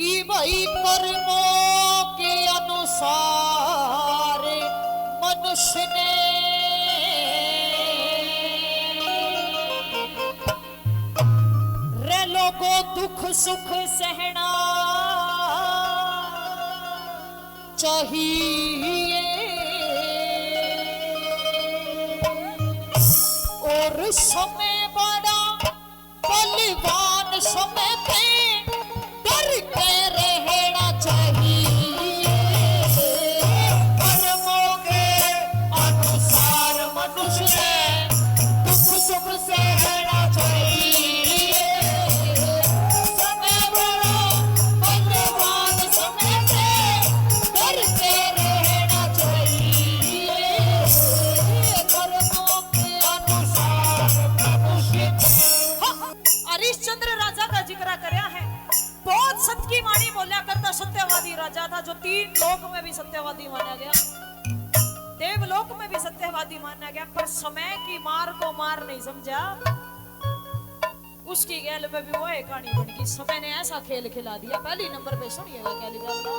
कि भाई कर्मों के अनुसार मनुष्य ने रे लोगों दुख सुख सहना चाहिए और समय बड़ा बलवान समय पे डर के रहना चाहिए कर्मों के अनुसार मनुष्य ने दुख सुख सहना चाहिए समय बड़ा बलवान समय पे डर के रहना चाहिए कर्मों के अनुसार मनुष्य हरिश्चंद्र राजा का जिक्र करया है। बहुत सत्य की वाणी बोला करता सत्यवादी राजा था जो 3 लोक में भी सत्यवादी माना गया, देवलोक में भी सत्यवादी माना गया, पर समय की मार को मार नहीं समझा। उसकी गैल में भी वो एक कहानी बन गई। समय ने ऐसा खेल खिला दिया। पहली नंबर पे सुनिएगा क्या लिखा था।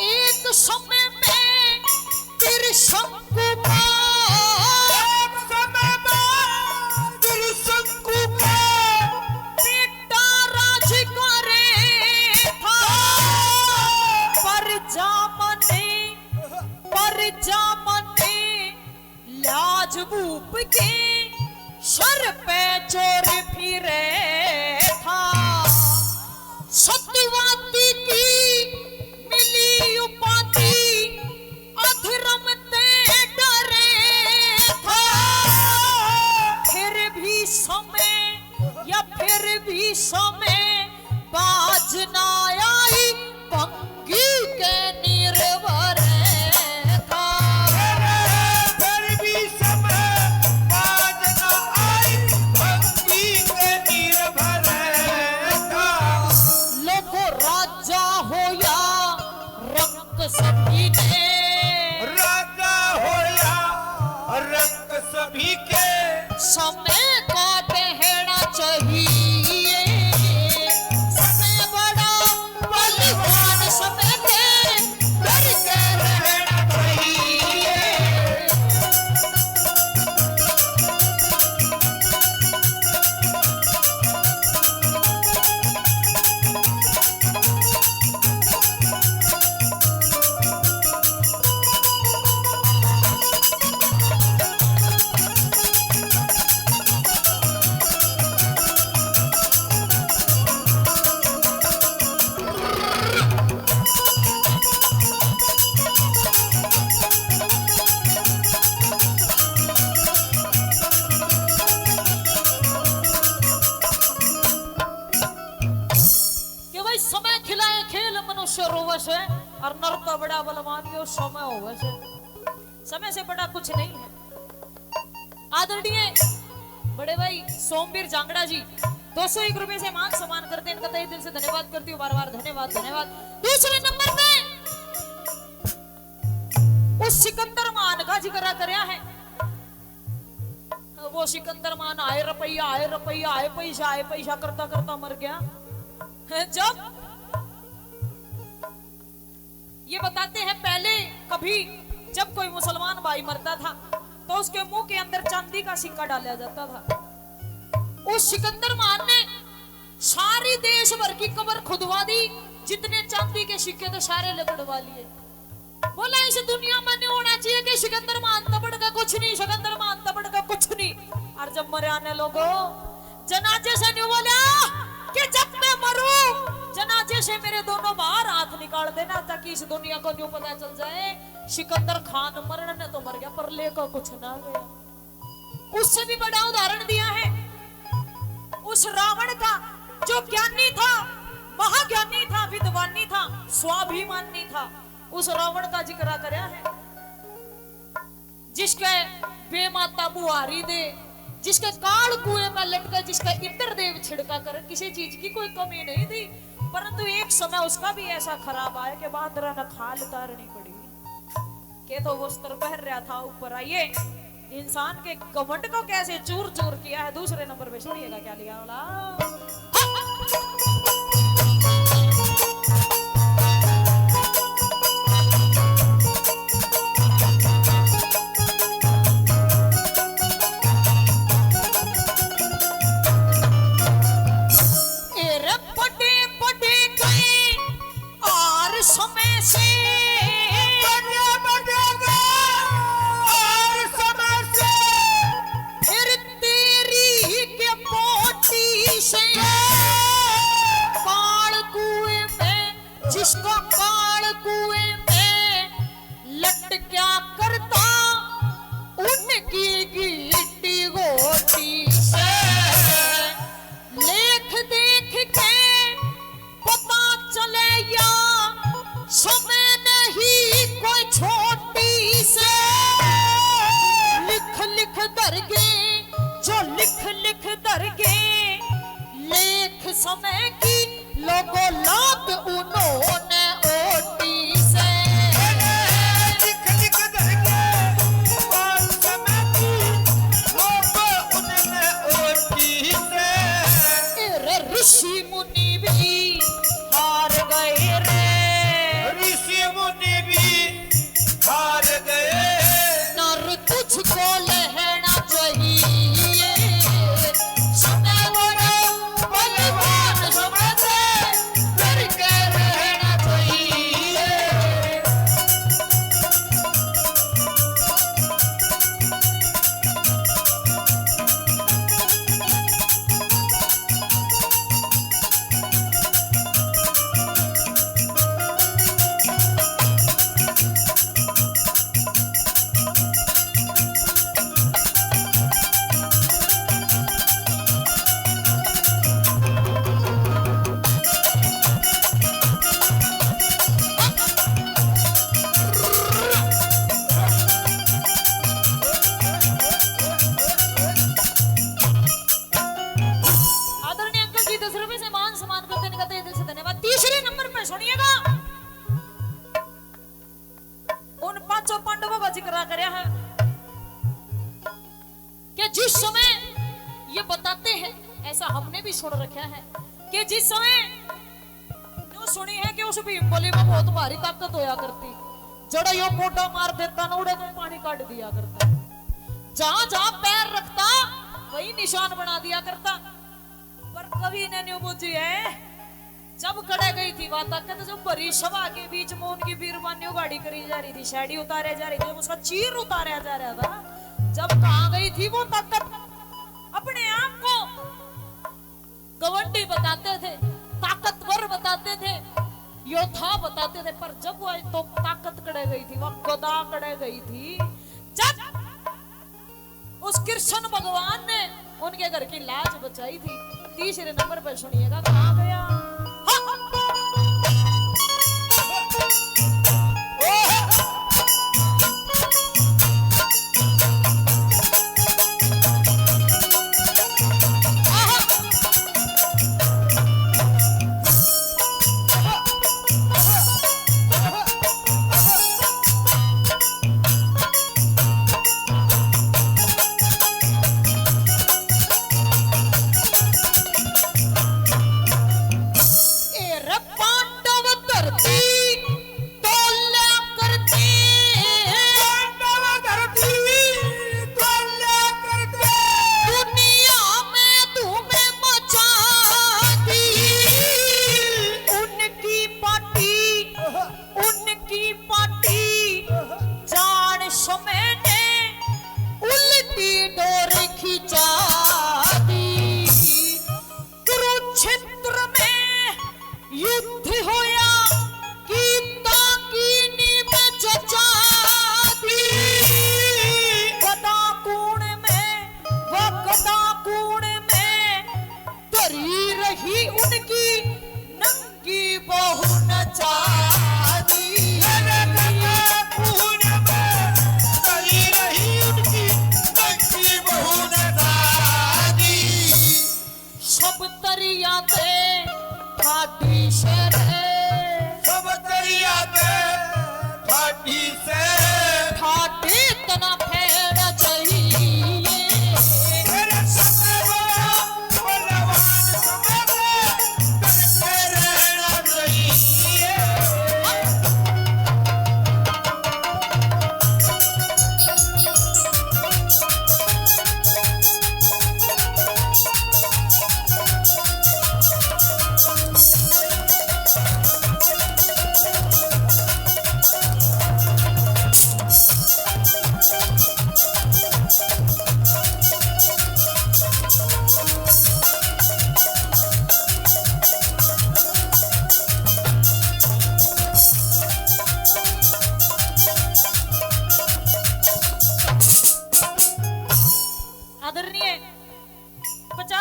एक समय में त्रिशंकु का बेटा राज करे था पर जामने लाज भूप के सर पे चोर फिरे था। सत्यवादी की मिली उपाधि अधर्म ते डरे था। फिर भी समय बाज ना आई भंगी के निर्भर था। फिर भी समय बाज ना आई भंगी के निर्भर था। लोगो राजा हो या रंग सभी ने राजा हो या रंग सभी के समय का ठहरना चाहिए। समय बड़ा बलवान समय पे डर के रहना चाहिए। समय खिलाए खेल मनुष्य रोवश है और नर तो बड़ा बलवान भी समय होवश है। समय से बड़ा कुछ नहीं है। आदरणीय बड़े भाई सोमवीर जांगड़ा जी 201 रुपए से मान सम्मान करते हैं। इनका तहे दिल से धन्यवाद करती हूँ। बार बार धन्यवाद धन्यवाद। दूसरे नंबर पे उस सिकंदर मान का जिक्र करया है। वो सिकंदर मान आए रुपया आए पैसा करता करता मर गया। जब ये बताते हैं पहले कभी जब कोई मुसलमान भाई मरता था तो उसके मुंह के अंदर चांदी का सिक्का डाला जाता था। उस सिकंदर मान ने सारी देश भर की कब्र खुदवा दी। जितने चांदी के सिक्के थे सारे लगड़वा लिए। बोला इस दुनिया में नहीं होना चाहिए कि सिकंदर मान तबड़ का कुछ नहीं, सिकंदर मान तबड़ का कुछ नहीं। और जब मरे आने लोगों जनाजे से नहीं बोला कि जब मैं मरूं जनाजे से मेरे दोनों बाहर हाथ निकाल देना ताकि इस दुनिया को न्यू पता चल जाए सिकंदर खान मरण ने तो मर गया पर लेकर कुछ ना गया। उससे भी बड़ा उदाहरण दिया है उस रावण का जो ज्ञानी था, महाज्ञानी था, विद्वानी था, स्वाभिमानी था। उस रावण का जिक्र करया है जिसके बेमाता बुहारी दे, जिसके काल कुएं में लटका, जिसका इंद्र देव छिड़का कर, किसी चीज की कोई कमी नहीं थी। परंतु एक समय उसका भी ऐसा खराब आया कि बांदरा न खाल उतारनी पड़ी कि तो वस्त्र पहन रहा था ऊपर। आइए इंसान के घमंड को कैसे चूर चूर किया है। दूसरे नंबर पे सुनिएगा क्या लिखा वाला। जिसको काल कुएं में लटक्या करता उनकी गिट्टी गोटी से लेख देख के पता चले या समय नहीं कोई छोटी से लिख लिख दरगे जो लिख लिख दरगे लेख समय की लोगों लात उन्होंने ओटी से लिख लिख दरगे और समय की लोगों उन्होंने ओटी से। रे ऋषि मुनि भी हार गए रे, ऋषि मुनि भी हार गए। नर तुझको लहना चाहिए समय बड़ा बलवान समझे करके रहना चाहिए। जिस समय ये बताते हैं, ऐसा हमने भी सुन रखा है कि जिस समय न्यू सुनी है कि उस भीमबली में बहुत भारी ताकत होया करती, जड़ा यो पोटा मार देता ना उड़े तो पानी काट दिया करता, जहां जहां पैर रखता वही निशान बना दिया करता। पर कभी ने न्यू बुझी है जब कड़े गई थी वह ताकत, जब भरी सभा के बीच में उनकी वीरवानियों गाड़ी करी जा रही थी, शैडी उतारे जा रही थी, उसका चीर उतारा जा रहा था, जब कहां गई थी वो ताकत। अपने आप को गवंडी बताते थे, ताकतवर बताते थे, योद्धा बताते थे, पर जब वो तो ताकत कड़े गई थी, वह गदा कड़े गई थी, जब उस कृष्ण भगवान ने उनके घर की लाज बचाई थी। तीसरे नंबर पर सुनिएगा कहां गया।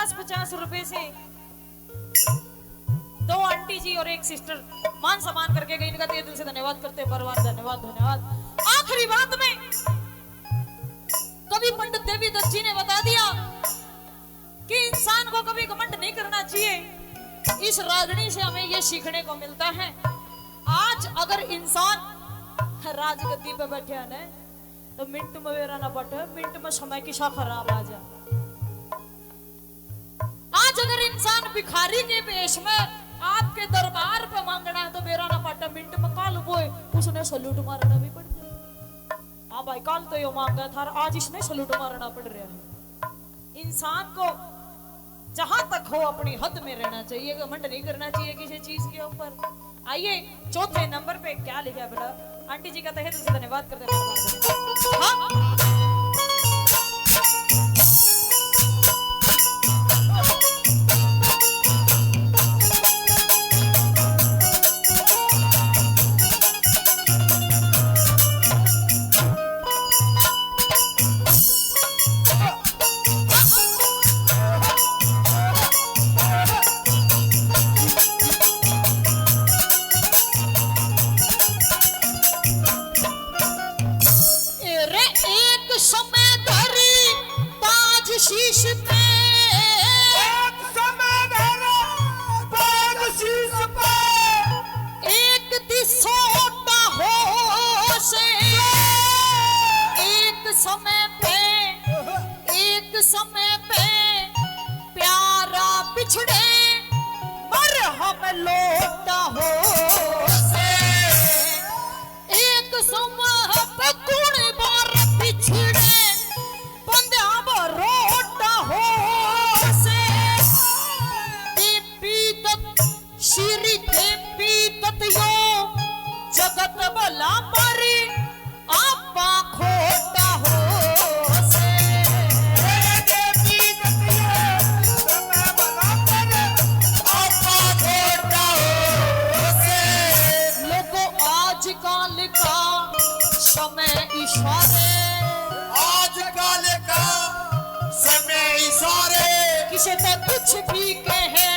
50-50 रुपए से 2 आंटी जी और एक सिस्टर मान सम्मान करके गई। इनका दिल से धन्यवाद करते हैं, परिवार धन्यवाद धन्यवाद। आखिरी बात में कवि पंडित देवी दत्त जी ने बता दिया कि इंसान को कभी घमंड नहीं करना चाहिए। इस रागनी से हमें यह सीखने को मिलता है। आज अगर इंसान राजगद्दी पे बैठे है ना, तो मिनट में वेरा ना पटे, मिनट में समय की सा खराब आ जाए। आज अगर इंसान भिखारी के वेश में आपके दरबार पे मांगना है तो बेरा ना पटे, मिनट में काल बोए उसने सलूट मारना भी पड़ जाए। हाँ भाई, काल तो यो मांगा था, आज इसने सलूट मारना पड़ रहा है। इंसान को जहां तक हो अपनी हद में रहना चाहिए, घमंड नहीं करना चाहिए किसी चीज के ऊपर। आइए चौथे नंबर पे क्या लिखा है बेटा? आंटी जी का तहे दिल से धन्यवाद करते हैं। हाँ? शीश पे एक समय धरा बाग शीश पे, एक दिसोटा हो से, एक समय पे प्यारा बिछड़े मर हम लोटा हो से, एक समय पे गुण बार बिछड़े रोटा हो से। देवी दत्त श्री देवी दत्त यो जगत भला परी आपा खोटा हो से। देवी दत्त यो समय भला परी आपा खोटा हो से। लोगों आजकल का समय इशारे, आजकल का समय इशारे, किसे तो कुछ भी कहे